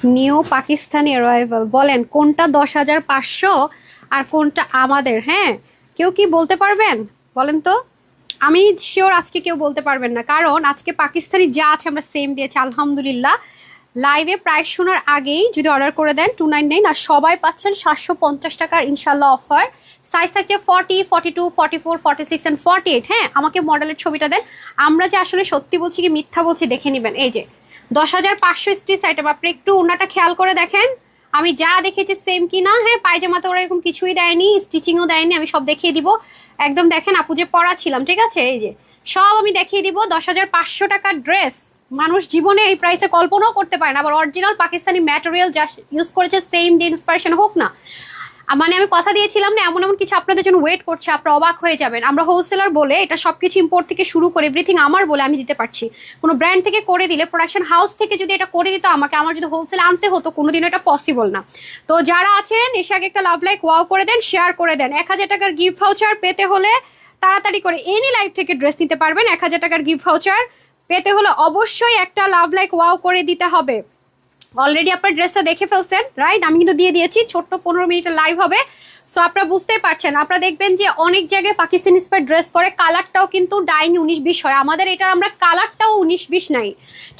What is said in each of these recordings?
New Pakistani arrival বলেন কোনটা 10,500 আর কোনটা আমাদের? হ্যাঁ, কেউ কি বলতে পারবেন? বলেন তো। আমি শিওর আজকে কেউ বলতে পারবেন না, কারণ আজকে পাকিস্তানি যা আছে আমরা সেম দিয়েছি আলহামদুলিল্লাহ। লাইভে প্রাইস শোনার আগেই যদি অর্ডার করে দেন 299, আর সবাই পাচ্ছেন 750 টাকার ইনশাল্লাহ অফার। সাইজ থাকছে 40, 42, 44, 46 অ্যান্ড 48। হ্যাঁ, আমাকে মডেলের ছবিটা দেন। আমরা যে আসলে সত্যি বলছি কি মিথ্যা বলছি দেখে নেবেন। এই যে 10,500 স্টিচ আইটেম, আপনি একটু ওনাটা খেয়াল করে দেখেন আমি যা দেখেছি সেম কি না। হ্যাঁ, পায়জামাতে ওরা এরকম কিছুই দেয়নি, স্টিচিংও দেয়নি, আমি সব দেখিয়ে দিব। একদম দেখেন আপু যে পরা ছিলাম, ঠিক আছে, এই যে সব আমি দেখিয়ে দিব। 10,500 টাকার ড্রেস মানুষ জীবনে এই প্রাইসে কল্পনাও করতে পারে না। আবার অরিজিনাল পাকিস্তানি ম্যাটেরিয়াল যা ইউজ করেছে সেম দিয়ে ইন্সপিরেশন হোক না, মানে আমি কথা দিয়েছিলাম না এমন এমন কিছু আপনাদের জন্য ওয়েট করছে, আপনারা অবাক হয়ে যাবেন। আমরা হোলসেলার বলে এটা সবকিছু ইম্পোর্ট থেকে শুরু করে এভরিথিং আমার বলে আমি দিতে পারছি। কোনো ব্র্যান্ড থেকে করে দিলে, প্রোডাকশন হাউস থেকে যদি এটা করে দিত আমাকে, আমার যদি হোলসেল আনতে হতো, কোনোদিনও এটা পসিবল না। তো যারা আছেন এসে আগে একটা লাভ লাইক ওয়াও করে দেন, শেয়ার করে দেন। 1,000 টাকার গিফট ভাউচার পেতে হলে তাড়াতাড়ি করে এনি লাইভ থেকে ড্রেস নিতে পারবেন। 1,000 টাকার গিফট ভাউচার পেতে হলে অবশ্যই একটা লাভ লাইক ওয়াও করে দিতে হবে। অলরেডি আপনার ড্রেসটা দেখে ফেলছেন, রাইট? আমি কিন্তু দিয়ে দিয়েছি, ছোট্ট 15 মিনিটের লাইভ হবে। সো আপনারা বুঝতেই পারছেন, আপনারা দেখবেন যে অনেক জায়গায় পাকিস্তানি স্পাইড ড্রেস করে কালারটাও কিন্তু ডাইনি 19-20 হয়, আমাদের এটার আমরা কালারটাও 19-20 নাই,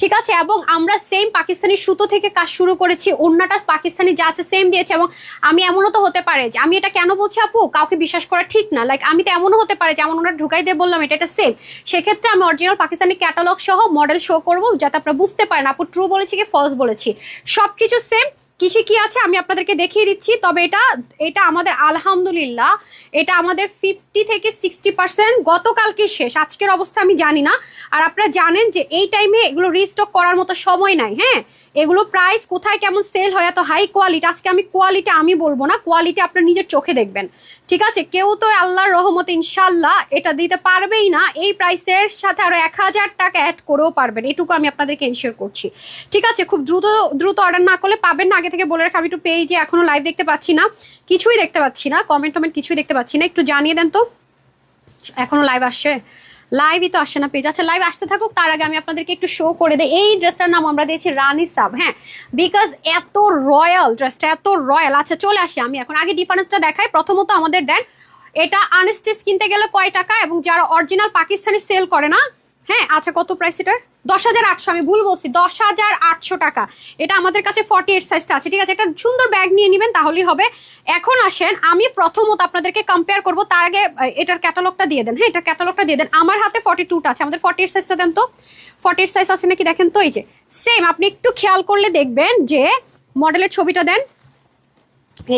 ঠিক আছে। এবং আমরা সেম পাকিস্তানি সুতো থেকে কাজ শুরু করেছি, ওড়নাটা পাকিস্তানি যা আছে সেম দিয়েছি। এবং আমি এমনও তো হতে পারে যে, আমি এটা কেন বলছি আপু, কাউকে বিশ্বাস করা ঠিক না, লাইক আমি তো এমনও হতে পারে যেমন ওনারা ঢুকাই দিয়ে বললাম এটা সেম, সেক্ষেত্রে আমি অরিজিনাল পাকিস্তানি ক্যাটালগ সহ মডেল শো করবো যাতে আপনারা বুঝতে পারেন আপু ট্রু বলেছি কি ফলস বলেছি। সবকিছু সেম, কিসে কি আছে আমি আপনাদেরকে দেখিয়ে দিচ্ছি। তবে এটা এটা আমাদের আলহামদুলিল্লাহ এটা আমাদের 50 থেকে 60% গতকালকে শেষ, আজকের অবস্থা আমি জানি না। আর আপনারা জানেন যে এই টাইমে এগুলো রিস্টক করার মতো সময় নাই। হ্যাঁ, এগুলো প্রাইস কোথায় কেমন সেল হয়, এত হাই কোয়ালিটি। আজকে আমি কোয়ালিটি আমি বলবো না, কোয়ালিটি আপনার নিজের চোখে দেখবেন, ঠিক আছে। কেউ তো আল্লাহর রহমতে ইনশাল্লাহ এটা দিতে পারবেই না এই প্রাইসের সাথে আরো 1,000 টাকা অ্যাড করেও পারবেন, এটুকু আমি আপনাদেরকে এনশিওর করছি, ঠিক আছে। খুব দ্রুত দ্রুত অর্ডার না করলে পাবেন না, আগে থেকে বলে রাখা। আমি একটু পেজে এখনো লাইভ দেখতে পাচ্ছি না, কিছুই দেখতে পাচ্ছি না, কমেন্ট টমেন্ট কিছুই দেখতে পাচ্ছি না, একটু জানিয়ে দেন তো এখনো লাইভ আসছে? লাইভই তো আসে না পেজ। আচ্ছা, লাইভ আসতে থাকুক, তার আগে আমি আপনাদেরকে একটু শো করে দিই। এই ড্রেসটার নাম আমরা দিয়েছি রানী সাব। হ্যাঁ, বিকজ এত রয়্যাল, ড্রেসটা এত রয়্যাল। আচ্ছা চলে আসি, আমি এখন আগে ডিফারেন্সটা দেখাই। প্রথমত আমাদের দেন এটা আনস্টিচ কিনতে গেলে কয় টাকা, এবং যারা অরিজিনাল পাকিস্তানি সেল করে না, হ্যাঁ আচ্ছা কত প্রাইস এটার? 10,800, আমি ভুল বলছি, 10,800 টাকা। এটা আমাদের কাছে 48 সাইজটা আছে, ঠিক আছে। একটা সুন্দর ব্যাগ নিয়ে নেবেন তাহলেই হবে। এখন আসেন, আমি প্রথমত আপনাদেরকে কম্পেয়ার করব, তার আগে এটার ক্যাটালগটা দিয়ে দেন। হ্যাঁ, এটার ক্যাটালগটা দিয়ে দেন। আমার হাতে 42টা আছে, আমাদের 48 সাইজটা দেন তো। 48 সাইজ আছে নাকি দেখেন তো। এই যে সেম, আপনি একটু খেয়াল করলে দেখবেন যে মডেলের ছবিটা দেন।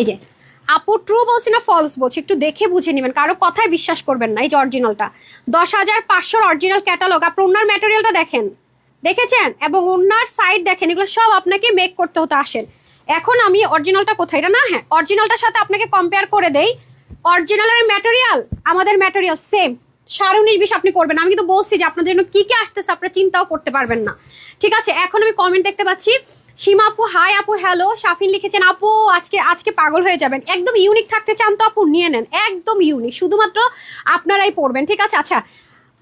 এই যে আপু ট্রু বলছি না ফলস বলছি, একটু দেখে বুঝে নেবেন, কারো কথায় বিশ্বাস করবেন না। এই যে অরিজিনালটা 10,500 অরিজিনাল ক্যাটালগ, আপনি ওনার ম্যাটেরিয়ালটা দেখেন, দেখেছেন, এবং ওনার সাইড দেখেন, এগুলো সব আপনাকে মেক করতে হতে আসেন। এখন আমি অরিজিনালটা কোথায়, এটা না, হ্যাঁ অরিজিনালটার সাথে আপনাকে কম্পেয়ার করে দেই। অরিজিনালের ম্যাটেরিয়াল আমাদের ম্যাটেরিয়াল সেম, 19.5 আপনি করবেন। আমি কিন্তু বলছি যে আপনাদের জন্য কি কি আসতেছে আপনারা চিন্তাও করতে পারবেন না, ঠিক আছে। এখন আমি কমেন্ট দেখতে পাচ্ছি, সীমা আপু হাই, আপু হ্যালো, শাফিন লিখেছেন আপু আজকে আজকে পাগল হয়ে যাবেন, একদম ইউনিক থাকতে চান তো আপু নিয়ে নেন, একদম ইউনিক, শুধুমাত্র আপনারাই পরবেন, ঠিক আছে। আচ্ছা,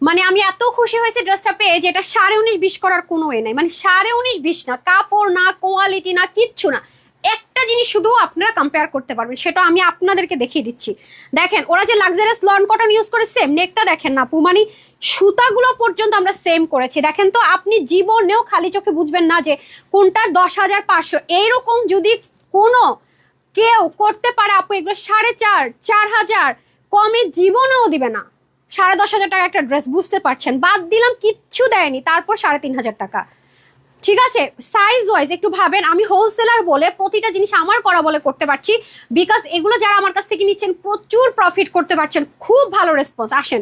মানে আমি এত খুশি হয়েছে ড্রেসটা পেয়ে যে এটা 19.5 করার কোনো ওয়ে নাই, মানে 19.5 না, কাপড় না, কোয়ালিটি না, কিচ্ছু না। একটা জিনিস শুধু আপনারা কম্পেয়ার করতে পারবেন, সেটা আমি আপনাদেরকে দেখিয়ে দিচ্ছি। দেখেন ওরা যে লাক্সারিয়াস লন কটন ইউজ করে, সেম নেকটা দেখেন না আপু, মানে সুতাগুলো পর্যন্ত আমরা সেম করেছি। দেখেন তো, আপনি জীবনেও খালি চোখে বুঝবেন না যে কোনটা 10,500। এইরকম যদি কোনো কেউ করতে পারে আপু, এগুলো 4,500 4,000 কমে জীবনেও দিবে না। 10,500 টাকা একটা ড্রেস, বুঝতে পারছেন, বাদ দিলাম কিচ্ছু দেয়নি, তারপর 3,500 টাকা, ঠিক আছে। সাইজ ওয়াইজ একটু ভাবেন, আমি হোলসেলার বলে প্রতিটা জিনিস আমার করা বলে করতে পারছি, বিকজ এগুলো যারা আমার কাছ থেকে নিচ্ছেন প্রচুর প্রফিট করতে পারছেন, খুব ভালো রেসপন্স। আসেন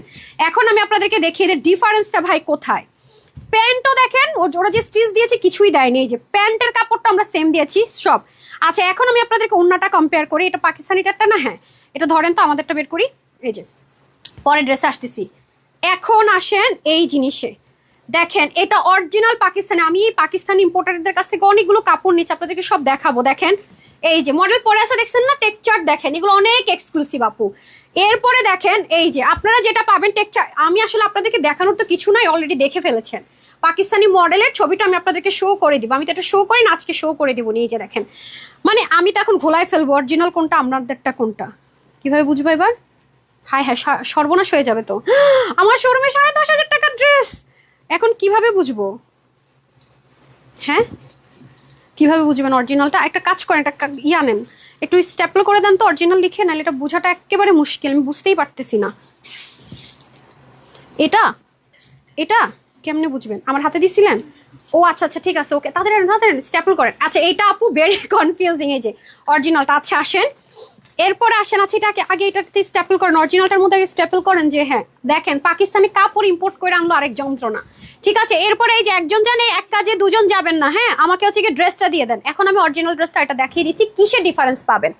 এখন আমি আপনাদেরকে দেখিয়ে দিই ডিফারেন্সটা ভাই কোথায়। প্যান্টও দেখেন, ওরা যে স্টিচ দিয়েছে কিছুই দেয়নি, এই যে প্যান্টের কাপড়টা আমরা সেম দিয়েছি সব। আচ্ছা, এখন আমি আপনাদেরকে ওন্নাটা কম্পেয়ার করি, এটা পাকিস্তানিটারটা না, হ্যাঁ এটা ধরেন তো, আমাদেরটা বের করি। এই যে পরে ড্রেসে আসতেছি। এখন আসেন এই জিনিসে, দেখেন এটা অরিজিনাল পাকিস্তানি, আমি পাকিস্তানি ইম্পোর্টারদের কাছ থেকে অনেকগুলো কাপড় নিচ্ছি, আপনাদেরকে সব দেখাবো। দেখেন এই যে মডেল পরে আছে, দেখছেন না, টেক্সচার দেখেন, এগুলো অনেক এক্সক্লুসিভ আপু। এরপরে দেখেন এই যে আপনারা যেটা পাবেন টেক্সচার, আমি আসলে আপনাদেরকে দেখানোর তো কিছু নাই, অলরেডি দেখে ফেলেছেন। পাকিস্তানি মডেলের ছবিটা আমি আপনাদেরকে শো করে দিব। আমি তো এটা শো করি না, আজকে শো করে দিব। নিয়ে যে দেখেন, মানে আমি তো এখন ঘোলায় ফেলবো অরিজিনাল কোনটা আপনাদেরটা কোনটা, কিভাবে বুঝবো এবার? হায় হায়, সর্বনাশ হয়ে যাবে তো। আমার শোরুমে 10,500 টাকার ড্রেস, এখন কিভাবে বুঝবো? হ্যাঁ, কিভাবে বুঝবেন অরিজিনালটা? একটা কাজ করেন, একটা আনেন, একটু স্ট্যাপল করে দেন তো অরিজিনাল লিখে, নাহলে এটা বোঝাটা একেবারে মুশকিল, আমি বুঝতেই পারতেছি না। এটা এটা কেমনে বুঝবেন? আমার হাতে দিছিলেন? ও আচ্ছা আচ্ছা, ঠিক আছে, ওকে, তাদের তাদের স্ট্যাপল করেন। আচ্ছা, এইটা আপু ভেরি কনফিউজিং, এই যে অরিজিনালটা। আচ্ছা আসেন, এরপরে আসেন, আচ্ছা এটাকে আগে এটাতে স্ট্যাপল করেন, অরিজিনালটার মধ্যে আগে স্ট্যাপল করেন। যে হ্যাঁ দেখেন, পাকিস্তানি কাপড় ইম্পোর্ট করে আনলো আরেক যন্ত্রণা। ঠিক আছে, এরপরে এই যে একজন জানে, এক কাজে দুজন যাবেন না। হ্যাঁ, আমাকে হচ্ছে কি ড্রেসটা দিয়ে দেন। এখন আমি অরিজিনাল ড্রেসটা এটা দেখিয়ে দিচ্ছি কিসে ডিফারেন্স পাবেন।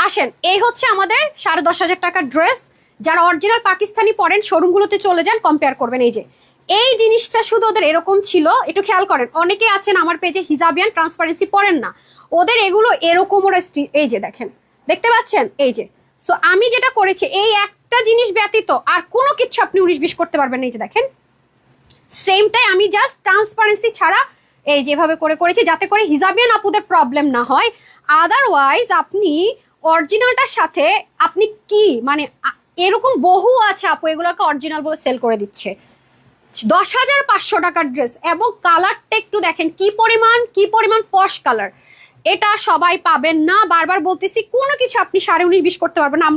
আসেন, এই হচ্ছে আমাদের 10,500 টাকার ড্রেস। যারা অরিজিনাল পাকিস্তানি পরেন শোরুমগুলোতে চলে যান, কম্পেয়ার করবেন। এই যে এই জিনিসটা শুধু ওদের এরকম ছিল, একটু খেয়াল করেন। অনেকে আছেন আমার পেজে হিজাবিয়ান ট্রান্সপারেন্সি পড়েন না, ওদের এগুলো এরকম ওরা এই যে দেখেন, দেখতে পাচ্ছেন? এই যে, সো আমি যেটা করেছি, এই একটা জিনিস ব্যতীত আর কোনো কিছু আপনি 19-20 করতে পারবেন না। এই যে দেখেন, সেমটাই আমি জাস্ট ট্রান্সপারেন্সি ছাড়া এই যেভাবে করে করেছি, যাতে করে হিজাবিয়ান আপুদের প্রবলেম না হয়। আদারওয়াইজ আপনি অরিজিনালটার সাথে আপনি কি মানে, এরকম বহু আছে আপু এগুলোকে অরিজিনাল বলে সেল করে দিচ্ছে। 10,500 টাকার ড্রেস, এবং কালারটা একটু দেখেন কি পরিমাণ পশ কালার। এটা সবাই পাবেন না, বারবার বলতেছি, কোনো কিছু আপনি 19.5-20 করতে পারবেন না।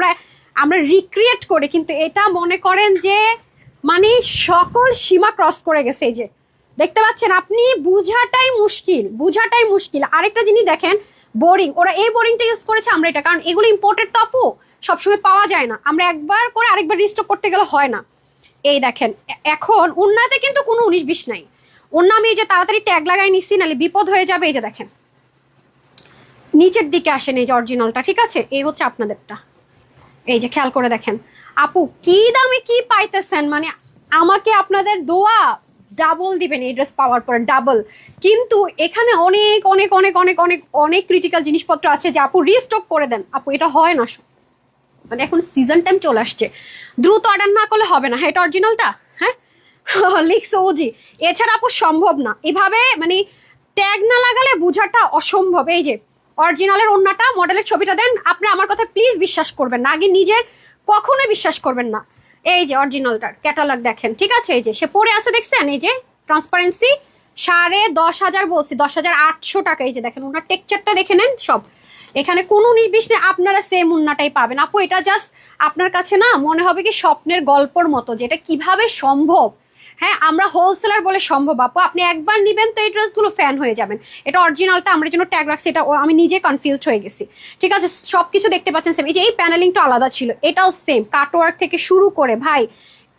আমরা রিক্রিয়েট করে, কিন্তু এটা মনে করেন যে মানে সকল সীমা ক্রস করে গেছে। এই যে দেখতে পাচ্ছেন, আপনি বুঝাটাই মুশকিল। আরেকটা জিনিস দেখেন, বোরিং, ওরা এই বোরিংটা ইউজ করেছে, আমরা এটা, কারণ এগুলো ইম্পোর্টেড তো আপু, সবসময় পাওয়া যায় না। আমরা একবার করে আরেকবার রিস্টক করতে গেলে হয় না। এই দেখেন, এখন উন্নাতে কিন্তু কোনো 19-20 নাই। উন্না আমি এই যে তাড়াতাড়ি ট্যাগ লাগাই নিচ্ছি, নাহলে বিপদ হয়ে যাবে। এই যে দেখেন, নিচের দিকে আসেন, এই যে অরিজিনালটা, ঠিক আছে, এই হচ্ছে আপনাদেরটা। এই যে খেয়াল করে দেখেন আপু, কি দামে কি পাইতেছেন, মানে আমাকে আপনাদের দোয়া ডাবল দিবেন এই ড্রেস পাওয়ার পরে, ডাবল। কিন্তু এখানে অনেক অনেক অনেক অনেক অনেক অনেক ক্রিটিক্যাল জিনিসপত্র আছে যে আপু রিস্টক করে দেন। আপু এটা হয় না, মানে এখন সিজন টাইম চলে আসছে, দ্রুত অর্ডার না করলে হবে না। হ্যাঁ, এটা অরিজিনালটা, হ্যাঁ লিখছে ওজি, এছাড়া আপু সম্ভব না এভাবে, মানে ট্যাগ না লাগালে বোঝাটা অসম্ভব। এই যে অরিজিনালের ওন্নাটা, মডেলের ছবিটা দেন। আপনি আমার কথা প্লিজ বিশ্বাস করবেন না, আগে নিজের কখনোই বিশ্বাস করবেন না। এই যে অরিজিনালটার ক্যাটালগ দেখেন, ঠিক আছে, এই যে সে পরে আছে দেখছেন, এই যে ট্রান্সপারেন্সি 10,500 বলছি, 10,800 টাকা। এই যে দেখেন ওনার টেক্সচারটা দেখে নেন, সব এখানে কোনো 19-20 নেই, আপনারা সেম উন্নাটাই পাবেন। আপু এটা জাস্ট আপনার কাছে না মনে হবে কি স্বপ্নের গল্পর মতো, যে এটা কিভাবে সম্ভব। হ্যাঁ, আমরা হোলসেলার বলে সম্ভব আপু, আপনি একবার নিবেন তো এই ড্রেসগুলো ফ্যান হয়ে যাবেন। এটা অরিজিনালটা আমরা জন্য ট্যাগ রাখছি, এটা আমি নিজে কনফিউজড হয়ে গেছি। ঠিক আছে, সবকিছু দেখতে পাচ্ছেন সেম। এই যে এই প্যানেলিংটা আলাদা ছিল, এটাও সেম, কাটওয়ার্ক থেকে শুরু করে। ভাই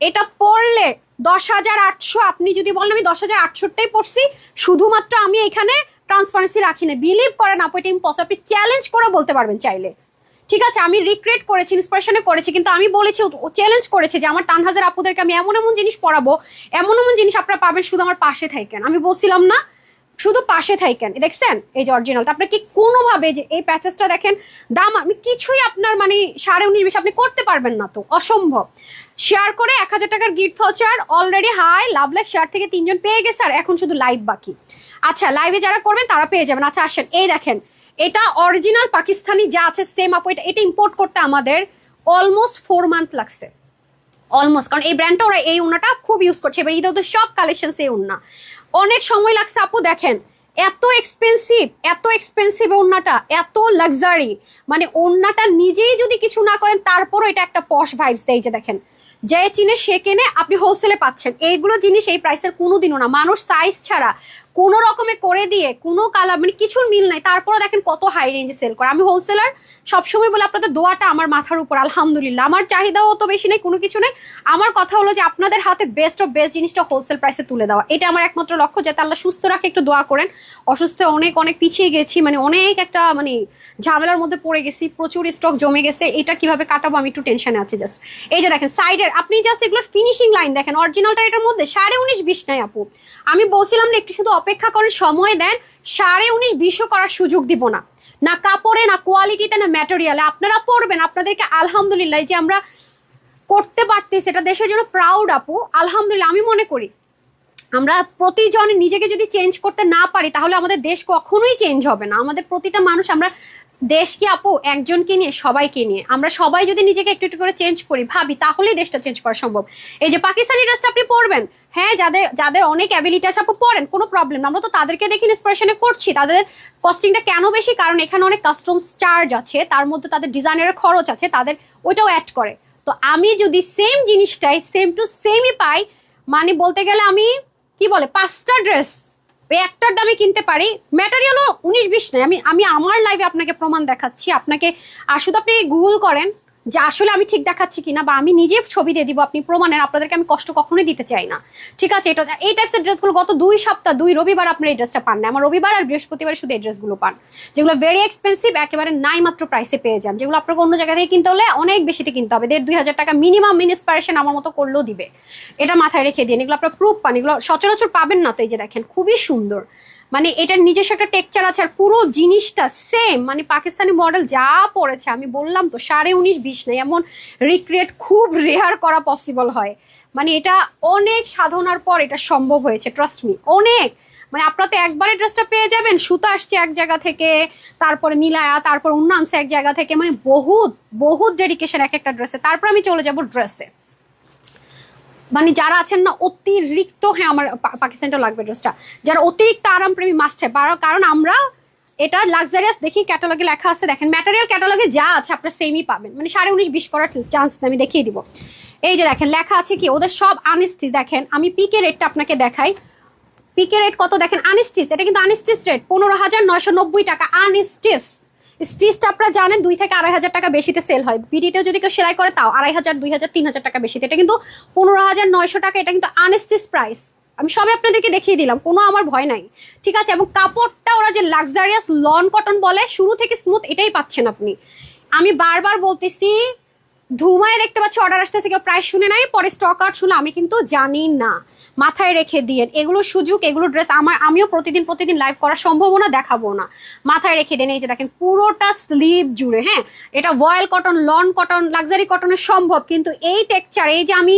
এটা পড়লে 10,800, আপনি যদি বলেন আমি 10,800টাই পড়ছি, শুধুমাত্র আমি এখানে ট্রান্সপারেন্সি রাখি না, বিলিভ করেন আপু এটা ইম্পসিবল। আপনি চ্যালেঞ্জ করে বলতে পারবেন চাইলে। ঠিক আছে, আমি রিক্রিয়েট করেছি, ইন্সপিরেশনে করেছি, কিন্তু আমি বলেছি, চ্যালেঞ্জ করেছি যে আমার তানহাজের আপুদেরকে আমি এমন এমন জিনিস পড়াবো, এমন এমন জিনিস আপনারা পাবেন, শুধু আমার পাশে থাকেন। আমি বলছিলাম না, শুধু পাশে থাকেন। দেখছেন এই যে অরিজিনালটা, আপনার কি কোনোভাবে যে এই প্যাচেসটা দেখেন, দাম আমি কিছুই আপনার মানে 19.5-20 আপনি করতে পারবেন না, তো অসম্ভব। শেয়ার করে 1,000 টাকার gift voucher already hi love like share থেকে 3 জন পেয়ে গেছে, আর এখন শুধু লাইভ বাকি। আচ্ছা, লাইভে যারা করবেন তারা পেয়ে যাবেন। আচ্ছা আসেন, এই দেখেন, এটা অরিজিনাল পাকিস্তানি যা আছে সেম আপু, এটা ইম্পোর্ট করতে আমাদের অলমোস্ট 4 মান্থ লাগছে, অলমোস্ট, কারণ এই ব্র্যান্ডটা ওরা এই উন্নাটা খুব ইউজ করছে। এবার ঈদে ওদের সব কালেকশন এই উন্না, অনেক সময় লাগছে আপু। দেখেন এত এক্সপেন্সিভ ওন্নাটা, এত লাক্সারি, মানে ওন্নাটা নিজেই যদি কিছু না করেন তারপরও এটা একটা পশ ভাইবস দেয়। যে দেখেন, যে চিনে সে কেনে, আপনি হোলসেলে পাচ্ছেন এইগুলো জিনিস এই প্রাইসের কোনোদিনও না। মানুষ সাইজ ছাড়া কোনো রকমে করে দিয়ে, কোনো কালার মানে কিছুর মিল নাই, তারপরে দেখেন কত হাই রেঞ্জে সেল করে। আমি হোলসেলার, সবসময় বলে আপনাদের দোয়াটা আমার মাথার উপর, আলহামদুলিল্লাহ। আমার চাহিদাও অত বেশি নেই, কোনো কিছু নেই। আমার কথা হলো যে আপনাদের হাতে বেস্ট অফ বেস্ট জিনিসটা হোলসেল প্রাইসে তুলে দেওয়া, এটা আমার একমাত্র লক্ষ্য। যাতে আল্লাহ সুস্থ রাখে, একটু দোয়া করেন। অসুস্থ অনেক অনেক পিছিয়ে গেছি, মানে অনেক একটা মানে ঝামেলার মধ্যে পড়ে গেছি, প্রচুর স্টক জমে গেছে। এটা কিভাবে কাটাবো আমি একটু টেনশনে আছি জাস্ট। এই যে দেখেন সাইডের, আপনি জাস্ট এগুলোর ফিনিশিং লাইন দেখেন, অরিজিনালটা এটার মধ্যে 19.5-20 নাই আপু। আমি বলছিলাম না একটু শুধু অপেক্ষা করেন, সময় দেন, 19.5-20 করার সুযোগ দিব না, না কাপড়ে, না কোয়ালিটিতে, না ম্যাটেরিয়ালে। আপনারা পড়বেন, আপনাদেরকে আলহামদুলিল্লাহ যে আমরা করতে পারতেছি, এটা দেশের জন্য প্রাউড আপু, আলহামদুলিল্লাহ। আমি মনে করি আমরা প্রতিজন নিজেকে যদি চেঞ্জ করতে না পারি তাহলে আমাদের দেশ কখনোই চেঞ্জ হবে না। আমাদের প্রতিটা মানুষ, আমরা দেশকে আপু একজনকে নিয়ে, সবাইকে নিয়ে, আমরা সবাই যদি নিজেকে একটু একটু করে চেঞ্জ করি, ভাবি, তাহলেই দেশটা চেঞ্জ করা সম্ভব। এই যে পাকিস্তানি ড্রেসটা আপনি পরবেন, হ্যাঁ, যাদের যাদের অনেক অ্যাবিলিটি আছে আপু পরেন, কোনো প্রবলেম না। আমরা তো তাদেরকে দেখে ইন্সপিরেশনে করছি। তাদের কস্টিংটা কেন বেশি? কারণ এখানে অনেক কাস্টমস চার্জ আছে, তার মধ্যে তাদের ডিজাইনের খরচ আছে, তাদের ওইটাও অ্যাড করে। তো আমি যদি সেম জিনিসটাই সেম টু সেমই পাই, মানে বলতে গেলে আমি কি বলে 5টা ড্রেস ওই একটার দামে কিনতে পারি, ম্যাটেরিয়ালও 19-20 নেই। আমি আমি আমার লাইভে আপনাকে প্রমাণ দেখাচ্ছি। আপনাকে শুধু আপনি গুগল করেন যে আসলে আমি ঠিক দেখাচ্ছি কিনা, বা আমি নিজে ছবি দিয়ে দিব, আপনি প্রমাণের। আপনাদেরকে আমি কষ্ট কখনোই দিতে চাই না, ঠিক আছে? এটা এই টাইপসের ড্রেসগুলো গত 2 সপ্তাহ 2 রবিবার আপনার এই ড্রেসটা পান না। আমার রবিবার আর বৃহস্পতিবার শুধু এই ড্রেসগুলো পান, যেগুলো ভেরি এক্সপেন্সিভ, একেবারে নাই মাত্র প্রাইসে পেয়ে যান, যেগুলো আপনাকে অন্য জায়গা থেকে কিনতে হলে অনেক বেশিতে কিনতে হবে। 1,500-2 হাজার টাকা মিনিমাম ইন্সপিরেশন আমার মতো করলেও দিবে। এটা মাথায় রেখে দিন, এগুলো আপনার প্রুফ পান, এগুলো সচরাচর পাবেন না। তো এই যে দেখেন, খুবই সুন্দর, মানে এটার নিজস্ব একটা টেক্সচার আছে, আর পুরো জিনিসটা সেম, মানে পাকিস্তানি মডেল যা পড়েছে আমি বললাম তো 19.5-20 নেই, এমন রিক্রিয়েট খুব রেয়ার করা পসিবল হয়। মানে এটা অনেক সাধনার পর এটা সম্ভব হয়েছে, ট্রাস্ট মি, অনেক। মানে আপনারা তো একবারে ড্রেসটা পেয়ে যাবেন, সুতা আসছে এক জায়গা থেকে, তারপরে মিলায়া, তারপর অন্য আনছে এক জায়গা থেকে, মানে বহুত বহুত ডেডিকেশন এক একটা ড্রেসে। তারপর আমি চলে যাব ড্রেসে, মানে যারা আছেন না অতিরিক্ত, হ্যাঁ আমার পাকিস্তানটা লাগবে ড্রেসটা, যারা অতিরিক্ত আরামপ্রেমী মাস্ট হ্যাভ, কারণ আমরা এটা লাক্সারিয়াস দেখি, ক্যাটালগে লেখা আছে, দেখেন ম্যাটেরিয়াল ক্যাটালগে যা আছে আপনারা সেমই পাবেন, মানে 19.5-20 করার চান্স আমি দেখিয়ে দিব। এই যে দেখেন লেখা আছে কি, ওদের সব আনস্টিচ। দেখেন আমি পিকে রেটটা আপনাকে দেখাই, পিকে রেট কত দেখেন, আনস্টিচ, এটা কিন্তু আনস্টিচ রেট 15,990 টাকা আনস্টিচ। স্টিচটা আপনারা জানেন 2 থেকে 2,500 টাকা বেশিতে সেল হয়, বিডিতেও যদি কেউ সেলাই করে তাও 2,500, 2,000, 3,000 টাকা বেশিতে। এটা কিন্তু 15,900 টাকা, এটা কিন্তু আনস্টিচ প্রাইস। আমি সবে আপনাদেরকে দেখিয়ে দিলাম, কোনো আমার ভয় নাই, ঠিক আছে? এবং কাপড়টা ওরা যে লাক্সারিয়াস লন কটন বলে, শুরু থেকে স্মুথ, এটাই পাচ্ছেন আপনি। আমি বারবার বলতেছি, ধুমায় দেখতে পাচ্ছি অর্ডার আসতেছে, কেউ প্রাইস শুনে নাই, পরে স্টক আউট শুনে, আমি কিন্তু জানি না, মাথায় রেখে দিয়ে। এগুলো সুযোগ, এগুলো ড্রেস আমিও প্রতিদিন লাইভ করার সম্ভাবনা দেখাবো না, মাথায় রেখে দেন। এই যে দেখেন পুরোটা স্লিভ জুড়ে, হ্যাঁ, এটা ভয়েল কটন, লন কটন, লাক্সারি কটনের সম্ভব, কিন্তু এই টেক্সচার, এই যে আমি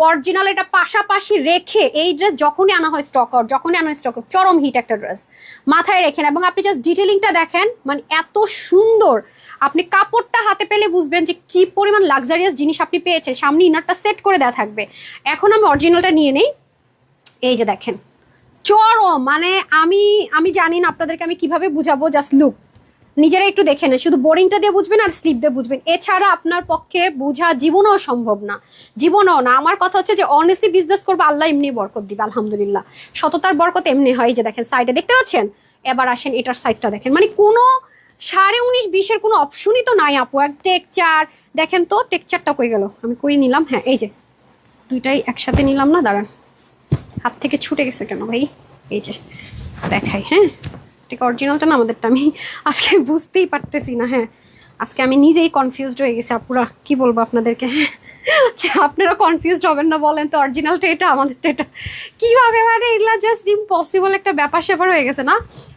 অরিজিনাল এটা পাশাপাশি রেখে, এই ড্রেস যখনই আনা হয় স্টক আউট, চরম হিট একটা ড্রেস, মাথায় রেখেন। এবং আপনি জাস্ট ডিটেলিংটা দেখেন, মানে এত সুন্দর, আপনি কাপড়টা হাতে পেলে বুঝবেন যে কি পরিমাণ লাক্সারিয়াস জিনিস আপনি পেয়েছেন। সামনে ইনারটা সেট করে দেওয়া থাকবে। এখন আমি অরিজিনালটা নিয়ে নেই, এই যে দেখেন চরম, মানে আমি জানি না আপনাদেরকে আমি কিভাবে বুঝাবো, জাস্ট লুক, নিজেরা একটু দেখে নেন, শুধু বোরিংটা দিয়ে বুঝবেন আর স্লিপ দিয়ে বুঝবেন, এছাড়া আপনার পক্ষে বোঝা জীবনেও সম্ভব না, জীবনেও না। আমার কথা হচ্ছে যে অনেস্টলি বিজনেস করবো, আল্লাহ এমনি বরকত দিবে, আলহামদুলিল্লাহ, সততার বরকত এমনি হয়। যে দেখেন সাইডে দেখতে পাচ্ছেন, এবার আসেন এটার সাইডটা দেখেন, মানে কোনো 19.5-20 কোনো অপশনই তো নাই আপু। এক টেক্সচার দেখেন তো, টেক্সচারটা কই গেল, আমি কই নিলাম, হ্যাঁ এই যে দুইটাই একসাথে নিলাম না, দাঁড়ান, হাত থেকে ছুটে গেছে কেন ভাই, এই যে দেখাই, হ্যাঁ ঠিক অরিজিনালটা না আমাদেরটা, আমি আজকে বুঝতেই পারতেছি না, হ্যাঁ আজকে আমি নিজেই কনফিউজড হয়ে গেছি আপুরা, কি বলবো আপনাদেরকে, হ্যাঁ আপনারা কনফিউজড হবেন না বলেন তো, অরিজিনালটা এটা, আমাদেরটা এটা, কিভাবে, মানে এগুলা জাস্ট ইম্পসিবল একটা ব্যাপার স্যাপার হয়ে গেছে না।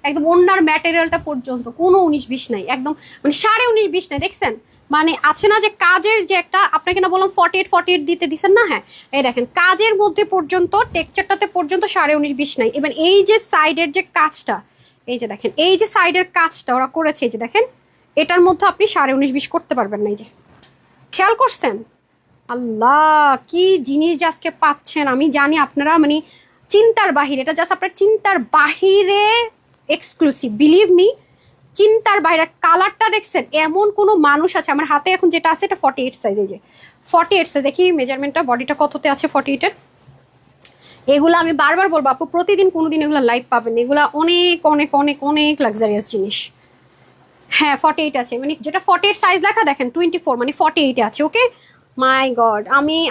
একদম ওনার ম্যাটেরিয়ালটা পর্যন্ত কোনো 19-20 নাই, একদম মানে 19.5-20 নাই, দেখছেন? মানে আছে না যে কাজের যে একটা, আপনাকে না বললাম 48 দিতে দিচ্ছেন না, হ্যাঁ এই দেখেন কাজের মধ্যে পর্যন্ত, টেক্সচারটাতে পর্যন্ত 19.5-20 নাই। এবার এই যে সাইডের যে কাজটা, এই যে দেখেন এই যে সাইডের কাজটা ওরা করেছে, এই যে দেখেন এটার মধ্যে আপনি 19.5-20 করতে পারবেন না। এই যে খেয়াল করছেন, আল্লাহ কি জিনিস যে আজকে পাচ্ছেন, আমি জানি আপনারা মানে চিন্তার বাহিরে, এটা জাস্ট আপনার চিন্তার বাহিরে এক্সক্লুসিভ, বিলিভ মি, চিন্তার বাইরে। কালারটা দেখছেন, এমন কোনো মানুষ আছে, আমার হাতে এখন যেটা আছে এটা 48 সাইজ, এই যে 48 সাইজ, দেখি মেজারমেন্টটা, বডিটা কততে আছে 48-এর। এগুলো আমি বারবার বলবো আপু, প্রতিদিন কোনোদিন এগুলো লাইভ পাবেন, এগুলো অনেক অনেক অনেক অনেক লাক্সারিয়াস জিনিস। হ্যাঁ 48 আছে, মানে যেটা 48 সাইজ লেখা দেখেন 24, মানে 48 আছে। ওকে মাই গড,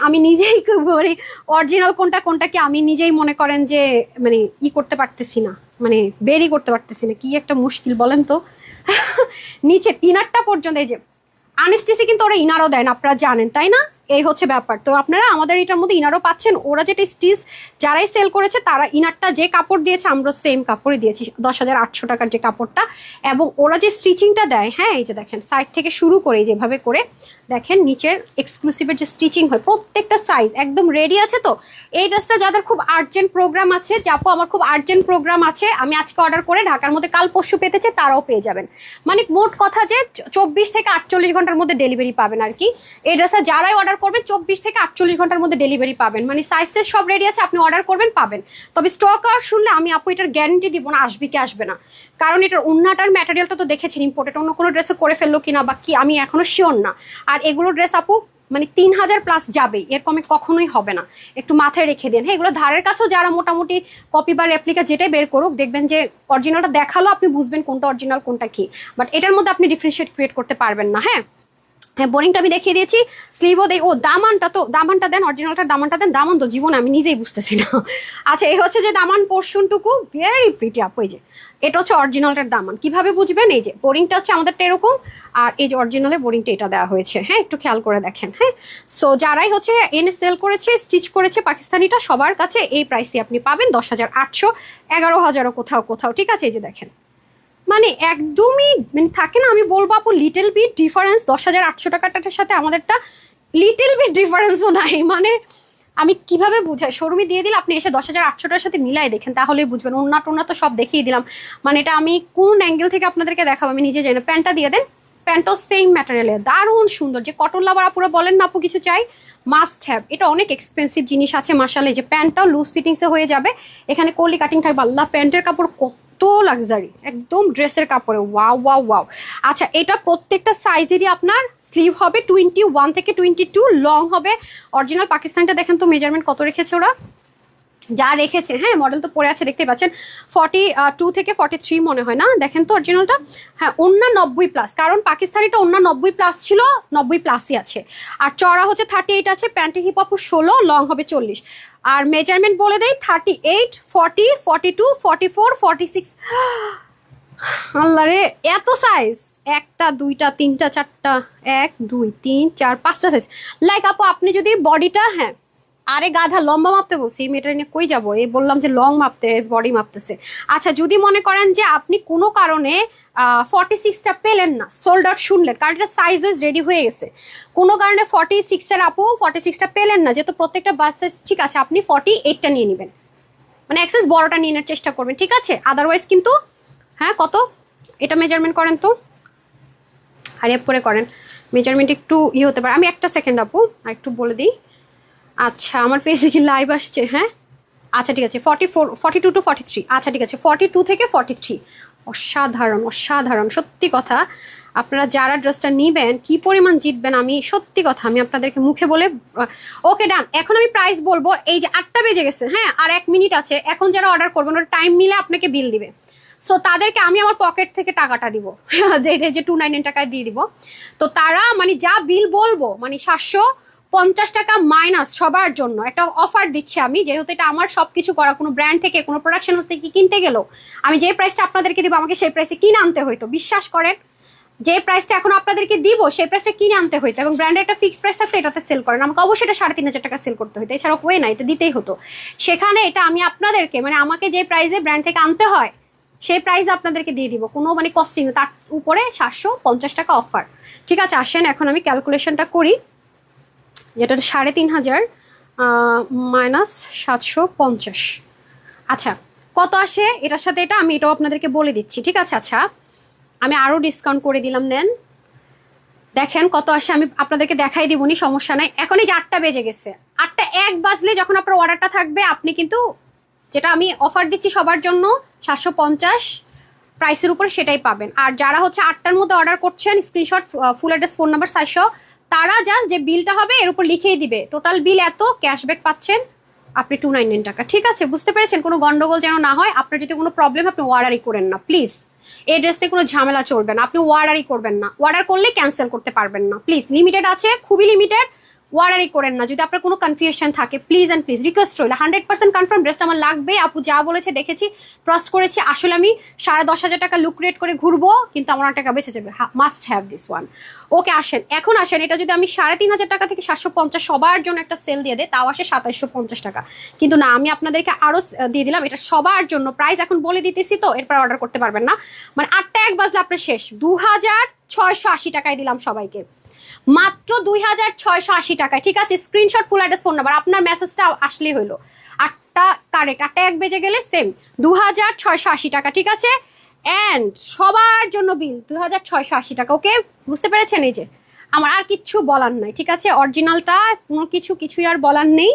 আমি নিজেই মানে অরিজিনাল কোনটা কি আমি নিজেই মনে করেন যে মানে করতে পারতেছি না, মানে বেরই করতে পারতেছি না, কি একটা মুশকিল বলেন তো। নিচে ইনারটা পর্যন্ত, এই যে আনস্টিসে কিন্তু ওরা ইনারও দেন, আপনারা জানেন তাই না? এই হচ্ছে ব্যাপার। তো আপনারা আমাদের এটার মধ্যে ইনারও পাচ্ছেন, ওরা যেটা স্টিচ যারাই সেল করেছে তারা ইনারটা যে কাপড় দিয়েছে আমরা সেম কাপড়ই দিয়েছি 10,800 টাকার যে কাপড়টা, এবং ওরা যে স্টিচিংটা দেয়, হ্যাঁ এই যে দেখেন সাইড থেকে শুরু করে যেভাবে করে দেখেন নিচের এক্সক্লুসিভের যে স্টিচিং হয় প্রত্যেকটা সাইজ একদম রেডি আছে। তো এই ড্রেসটা যাদের খুব আর্জেন্ট প্রোগ্রাম আছে, যে আপু আমার খুব আর্জেন্ট প্রোগ্রাম আছে আমি আজকে অর্ডার করে ঢাকার মধ্যে কাল পরশু পেতেছে, তারাও পেয়ে যাবেন। মানে মোট কথা যে 24 থেকে 48 ঘন্টার মধ্যে ডেলিভারি পাবেন আর কি। এই ড্রেসটা যারাই অর্ডার করবেন 24 থেকে 48 ঘন্টার মধ্যে ডেলিভারি পাবেন, মানে সাইজ সব রেডি আছে, আপনি অর্ডার করবেন পাবেন। তবে স্টক আর শুনলে আমি আপু এটার গ্যারান্টি দিব না আসবে কি আসবে না, কারণ এটার উন্নাটার ম্যাটেরিয়ালটা তো দেখেছেন ইম্পোর্টেড, অন্য কোনো ড্রেসে করে ফেললো কিনা বা কি আমি এখনো শিওর না। আর এগুলো ড্রেস আপু মানে 3000 প্লাস যাবে, এর কমে কখনোই হবে না, একটু মাথায় রেখে দেন। হ্যাঁ এগুলো ধারের কাছেও যারা মোটামুটি কপি বা রেপ্লিকা যেটাই বের করুক দেখবেন যে অরিজিনালটা দেখালো আপনি বুঝবেন কোনটা অরিজিনাল কোনটা কি, বাট এটার মধ্যে আপনি ডিফারেন্সিয়েট ক্রিয়েট করতে পারবেন না। হ্যাঁ হ্যাঁ বোরিংটা আমি দেখিয়ে দিয়েছি, স্লিভও দেখ, ও দামানটা তো দামানটা দেন, অরিজিনালটার দামানটা দেন, দামান তো জীবন আমি নিজেই বুঝতেছি না। আচ্ছা এই হচ্ছে যে দামান পোর্শনটুকু ভেরি প্রিটি আপ, ওই যে এটা হচ্ছে অরিজিনালটার দামান, কিভাবে বুঝবেন এই যে বোরিংটা হচ্ছে আমাদেরটা এরকম, আর এই যে অরিজিনালের বোরিংটা এটা দেওয়া হয়েছে। হ্যাঁ একটু খেয়াল করে দেখেন। হ্যাঁ সো যারাই হচ্ছে এনে সেল করেছে স্টিচ করেছে পাকিস্তানিটা সবার কাছে এই প্রাইসে আপনি পাবেন 10,800, 11,000ও কোথাও কোথাও, ঠিক আছে। এই যে দেখেন মানে একদমই মানে থাকে না, আমি বলবো আপু লিটল বিট ডিফারেন্স 10,800 টাকাটার সাথে আমাদেরটা লিটল বিট ডিফারেন্সও নাই। মানে আমি কিভাবে বুঝাই, শোরুমে দিয়ে দিলে আপনি এসে 10,800 টাকার সাথে মিলাই দেখেন তাহলেই বুঝবেন। ওন্না টোনা তো সব দেখিয়ে দিলাম, মানে এটা আমি কোন অ্যাঙ্গেল থেকে আপনাদেরকে দেখাবো আমি নিজে জানি না। প্যান্টটা দিয়ে দেন, প্যান্টও সেম ম্যাটেরিয়ালের দারুণ সুন্দর, যে কটন লাভার আপুরা বলেন না আপু কিছু চাই মাস্ট হ্যাভ, এটা অনেক এক্সপেন্সিভ জিনিস আছে মাশাআল্লাহ। যে প্যান্টটাও লুজ ফিটিংসে হয়ে যাবে, এখানে কলি কাটিং থাকবে, আল্লাহ প্যান্টের কাপড় কত লাক্সারি, একদম ড্রেসের কাপড়ে ওয়াও ওয়াও ওয়াও। আচ্ছা এটা প্রত্যেকটা সাইজেরই আপনার স্লিভ হবে 21 থেকে 22, লং হবে অরিজিনাল পাকিস্তানটা দেখেন তো মেজারমেন্ট কত রেখেছে ওরা, যা রেখেছে। হ্যাঁ মডেল তো পরে আছে দেখতে পাচ্ছেন 42 থেকে 43 মনে হয় না, দেখেন তো অরিজিনালটা। হ্যাঁ ওন্না 90 প্লাস, কারণ পাকিস্তানিটা ওন্না 90 প্লাস ছিল, 90 প্লাসই আছে। আর চড়া হচ্ছে 38 আছে, প্যান্টের হিপ আপু 16, লং হবে 40। আর মেজারমেন্ট বলে দেয় 38, 40, 42, 44, 46। আল্লাহ রে এত সাইজ, একটা দুইটা তিনটা চারটা 1 2 3 4 5টা সাইজ। লাইক আপু আপনি যদি বডিটা, হ্যাঁ আরে গাধা লম্বা মাপতে বলছি, মেয়েটা নিয়ে কই যাবো, এই বললাম যে লং মাপতে বডি মাপতেছে। আচ্ছা যদি মনে করেন যে আপনি কোনো কারণে 46টা পেলেন না, সোল্ড আউট শুনলেন, কারণ এটা সাইজ ওয়াইজ রেডি হয়ে গেছে, কোনো কারণে 46-এর আপু 46টা পেলেন না, যেহেতু প্রত্যেকটা বাস সাইজ ঠিক আছে, আপনি 48টা নিয়ে নেবেন, মানে এক্সেস বড়টা নিয়ে নেওয়ার চেষ্টা করবেন, ঠিক আছে। আদারওয়াইজ কিন্তু হ্যাঁ কত এটা মেজারমেন্ট করেন তো, হারিয়ে পরে করেন, মেজারমেন্ট একটু হতে পারে। আমি একটা সেকেন্ড আপু আর একটু বলে দিই। আচ্ছা আমার পেজে কি লাইভ আসছে? হ্যাঁ আচ্ছা ঠিক আছে 42 to 43, আচ্ছা ঠিক আছে 42 থেকে 43। অসাধারণ অসাধারণ সত্যি কথা, আপনারা যারা ড্রেসটা নিবেন কি পরিমাণ জিতবেন আমি সত্যি কথা আমি আপনাদেরকে মুখে বলে। ওকে ডান, এখন আমি প্রাইস বলবো। এই যে 8টা বেজে গেছে, হ্যাঁ আর 1 মিনিট আছে, এখন যারা অর্ডার করবেন ওরা টাইম মিলে আপনাকে বিল দিবে, সো তাদেরকে আমি আমার পকেট থেকে টাকাটা দিব, যে 299 টাকায় দিয়ে দিব। তো তারা মানে যা বিল বলবো মানে 750 টাকা মাইনাস সবার জন্য একটা অফার দিচ্ছি আমি, যেহেতু এটা আমার সবকিছু করা, কোনো ব্র্যান্ড থেকে কোনো প্রোডাকশন হাউস থেকে কিনতে গেলেও আমি যে প্রাইসটা আপনাদেরকে দিব আমাকে সেই প্রাইসে কিনে আনতে হইতো, বিশ্বাস করেন যে প্রাইসটা এখন আপনাদেরকে দিব সেই প্রাইসটা কিনে আনতে হইতো, এবং ব্র্যান্ডের একটা ফিক্স প্রাইস থাকতো এটাতে সেল করেন, আমাকে অবশ্যই এটা 3,500 টাকা সেল করতে হতো, এছাড়া ওয়ে না, এটা দিতেই হতো। সেখানে এটা আমি আপনাদেরকে মানে আমাকে যে প্রাইসে ব্র্যান্ড থেকে আনতে হয় সেই প্রাইস আপনাদেরকে দিয়ে দিব, কোনো মানে কস্টিং তার উপরে 750 টাকা অফার, ঠিক আছে। আসেন এখন আমি ক্যালকুলেশনটা করি, যেটা 3,500 মাইনাস 750, আচ্ছা কত আসে এটার সাথে এটা আমি এটাও আপনাদেরকে বলে দিচ্ছি, ঠিক আছে। আচ্ছা আমি আরও ডিসকাউন্ট করে দিলাম, নেন দেখেন কত আসে, আমি আপনাদেরকে দেখাই দিবনি সমস্যা নাই। এখন এই যে 8টা বেজে গেছে, 8টা 1 বাজলে যখন আপনার অর্ডারটা থাকবে আপনি কিন্তু যেটা আমি অফার দিচ্ছি সবার জন্য 750 প্রাইসের উপরে সেটাই পাবেন। আর যারা হচ্ছে 8টার মধ্যে অর্ডার করছেন screenshot full address phone number 400, তারা জাস্ট যে বিলটা হবে এর উপর লিখেই দিবে টোটাল বিল এত, ক্যাশব্যাক পাচ্ছেন আপনি 299 টাকা, ঠিক আছে। বুঝতে পেরেছেন, কোনো গন্ডগোল যেন না হয়, আপনার যদি কোনো প্রবলেম আপনি অর্ডারই করেন না প্লিজ, এই ড্রেসে কোনো ঝামেলা চলবে না, আপনি অর্ডারই করবেন না, অর্ডার করলে ক্যান্সেল করতে পারবেন না প্লিজ। লিমিটেড আছে, খুবই লিমিটেড, ওয়ারারি করেন না। যদি আপনার কোনো কনফিউশন থাকে প্লিজ অ্যান্ড প্লিজ রিকোয়েস্ট রইল, 100% কনফার্ম ড্রেসটা আমার লাগবে। আপু যা বলেছে দেখেছি, ট্রাস্ট করেছি। আসলে আমি 10,500 টাকা লুক ক্রিয়েট করে ঘুরবো, কিন্তু আমার টাকা বেঁচে যাবে। Must have this one. Okay আসেন, এখন আসেন, এটা যদি আমি 3,500 টাকা থেকে 750 সবার জন্য একটা সেল দিয়ে দেয়, তাও আসে 2,750 টাকা। কিন্তু না, আমি আপনাদেরকে আরো দিয়ে দিলাম, এটা সবার জন্য। প্রাইস এখন বলে দিতেছি তো, এরপর অর্ডার করতে পারবেন না। মানে 8টা 1 বাজলে আপনার শেষ। 2,680 টাকায় দিলাম সবাইকে, মাত্র 2,680 টাকায়। ঠিক আছে, screenshot, full address, phone number, আপনার মেসেজটা আসলেই হলো। 8টা কারেক্ট, 8টা 1 বেজে গেলে সেম 2,680 টাকা। ঠিক আছে, অ্যান্ড সবার জন্য বিল 2,680 টাকা। ওকে, বুঝতে পেরেছেন? এই যে আমার আর কিচ্ছু বলার নাই। ঠিক আছে, অরিজিনালটা কোনো কিছুই আর বলার নেই।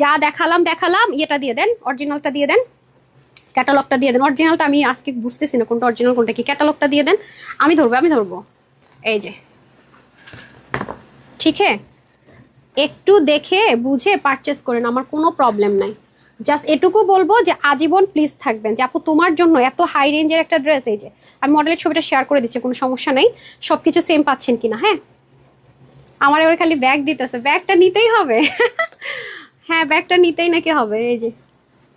যা দেখালাম ইয়েটা দিয়ে দেন, অরিজিনালটা দিয়ে দেন, ক্যাটালগটা দিয়ে দেন। অরিজিনালটা আমি আজকে বুঝতেছি না কোনটা অরিজিনাল কোনটা কি। ক্যাটালগটা দিয়ে দেন, আমি ধরবো। এই যে, ঠিক আছে, একটু দেখে বুঝে পারচেস করেন, আমার কোনো প্রবলেম নাই। জাস্ট এটুকু বলবো যে আজীবন প্লিজ থাকবেন, যে আপু তোমার জন্য এত হাই রেঞ্জের একটা ড্রেস। এই যে আমি মডেলের ছবিটা শেয়ার করে দিচ্ছি, কোনো সমস্যা নেই। সবকিছু সেম পাচ্ছেন কিনা। হ্যাঁ, আমার এবার খালি ব্যাগ দিতেছে, ব্যাগটা নিতেই হবে। হ্যাঁ, ব্যাগটা নিতেই নাকি হবে। এই যে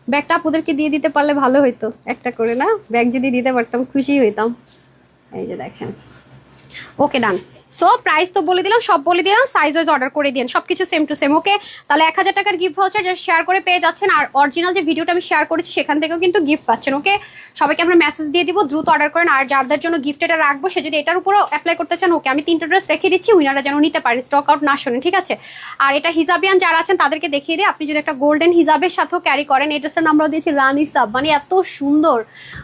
ব্যাগটা আপুদেরকে দিয়ে দিতে পারলে ভালো হইতো, একটা করে না ব্যাগ যদি দিতে পারতাম খুশি হইতাম। এই যে দেখেন, ওকে ডান। সো প্রাইস তো বলে দিলাম, সব বলে দিলাম, সাইজ ওয়াইজ অর্ডার করে দিন, সবকিছু সেম টু সেম। ওকে, তাহলে 1,000 টাকার গিফট ভাউচার যা শেয়ার করে পেয়ে যাচ্ছেন, আর অরিজিনাল যে ভিডিওটা আমি শেয়ার করেছি সেখান থেকেও কিন্তু গিফট পাচ্ছেন। ওকে, সবাইকে আমরা মেসেজ দিয়ে দিব, দ্রুত অর্ডার করেন। আর যাদের জন্য গিফট এটা রাখবো, সে যদি এটার উপরও অ্যাপ্লাই করতে চান, ওকে আমি 3টা ড্রেস রেখে দিচ্ছি, উইনাররা যেন নিতে পারেন, স্টক আউট না শোনেন। ঠিক আছে, আর এটা হিজাবিয়ান যারা আছেন তাদেরকে দেখিয়ে দিই, আপনি যদি একটা গোল্ডেন হিজাবের সাথেও ক্যারি করেন। এই ড্রেসটার নামরাও দিয়েছি রানী সাব, মানে এত সুন্দর,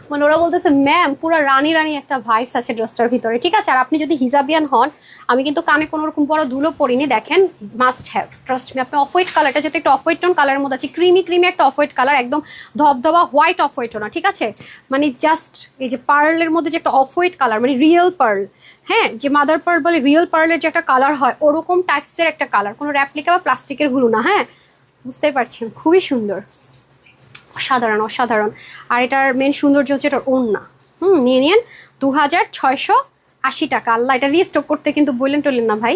মানে ওরা বলতেছে ম্যাম পুরো রানী একটা ভাইবস আছে ড্রেসটার ভিতরে। ঠিক আছে, আর আপনি যদি হিজাবিয়ান হন, আমি কিন্তু কানে কোনো রকম বড় ধুলো পরিনি, দেখেন, মাস্ট হ্যাভ, ট্রাস্ট মি। আপনি অফ হোয়াইট কালারটা যেহেতু একটা অফ হোয়াইট টোন কালারের মধ্যে আছে, ক্রিমি একটা অফ হোয়াইট কালার, একদম ধবধবা হোয়াইট অফ হোয়াইটও না। ঠিক আছে, মানে জাস্ট এই যে পার্লের মধ্যে যে একটা অফ হোয়াইট কালার, মানে রিয়েল পার্ল, হ্যাঁ, যে মাদার পার্ল বলে রিয়েল পার্লের যে একটা কালার হয়, ওরকম টাইপসের একটা কালার, কোনো র্যাপ্লিকা বা প্লাস্টিকের গুলো না। হ্যাঁ, বুঝতেই পারছেন, খুবই সুন্দর, অসাধারণ। আর এটার মেন সৌন্দর্য হচ্ছে এটার ওড়না। নিয়ে নিন 2,680 টাকা। আল্লাহ, এটা রিস্টক করতে কিন্তু বললেন টলেন না ভাই।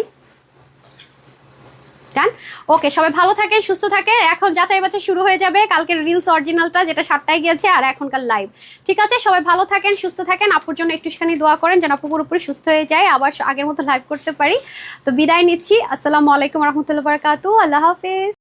ডান। ওকে, সবাই ভালো থাকেন, সুস্থ থাকেন। এখন যাচাই বাছাই শুরু হয়ে যাবে, কালকের রিলস অরিজিনালটা যেটা 7টায় গিয়েছে, আর এখনকার লাইভ। ঠিক আছে, সবাই ভালো থাকেন, সুস্থ থাকেন। আপুর জন্য একটুখানি দোয়া করেন যেন আপু পুরোপুরি সুস্থ হয়ে যায়, আবার আগের মতো লাইভ করতে পারি। তো বিদায় নিচ্ছি, আসসালামু আলাইকুম রহমতুল্লাহ বারাকাতু, আল্লাহ হাফেজ।